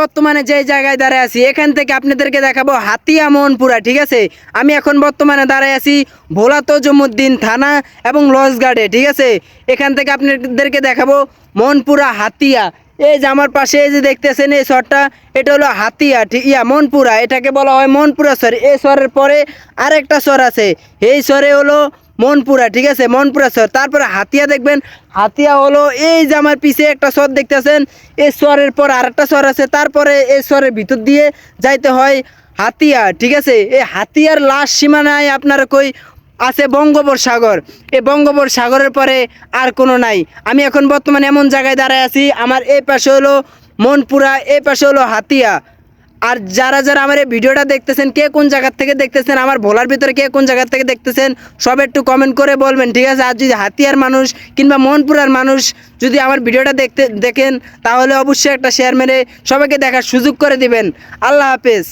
বর্তমানে যে জায়গায় দাঁড়ায় আছি এখান থেকে আপনাদেরকে দেখাবো হাতিয়া মনপুরা। ঠিক আছে, আমি এখন বর্তমানে দাঁড়ায় আছি ভোলা তজুমুদ্দিন থানা এবং লঞ্চঘাটে। ঠিক আছে, এখান থেকে আপনাদেরকে দেখাবো মনপুরা হাতিয়া। এই যে আমার পাশে এই যে দেখতেছেন এই শহরটা, এটা হলো হাতিয়া মনপুরা, এটাকে বলা হয় মনপুরা শহর। এই শহরের পরে আরেকটা শহর আছে, এই শহরে হলো মনপুরা। ঠিক আছে, মনপুরা শহর। তারপরে হাতিয়া দেখবেন, হাতিয়া হলো এই যে আমার পিছে একটা শহর দেখতেছেন, এই শহরের পর আরেকটা শহর আছে, তারপরে এই শহরের ভিতর দিয়ে যাইতে হয় হাতিয়া। ঠিক আছে, এই হাতিয়ার লাস্ট সীমানায় আপনার কই আছে বঙ্গোপসাগর। এই বঙ্গোপসাগরের পরে আর কোনো নাই। আমি এখন বর্তমানে এমন জায়গায় দাঁড়ায় আছি, আমার এই পাশে হলো মনপুরা, এই পাশে হলো হাতিয়া। আর যারা যারা আমার এই ভিডিওটা দেখতেছেন, কে কোন জায়গার থেকে দেখতেছেন, আমার ভোলার ভিতরে কে কোন জায়গার থেকে দেখতেছেন, সব একটু কমেন্ট করে বলবেন। ঠিক আছে, আর যদি হাতিয়ার মানুষ কিংবা মনপুরার মানুষ যদি আমার ভিডিওটা দেখেন, তাহলে অবশ্যই একটা শেয়ার মেরে সবাইকে দেখার সুযোগ করে দিবেন। আল্লাহ হাফেজ।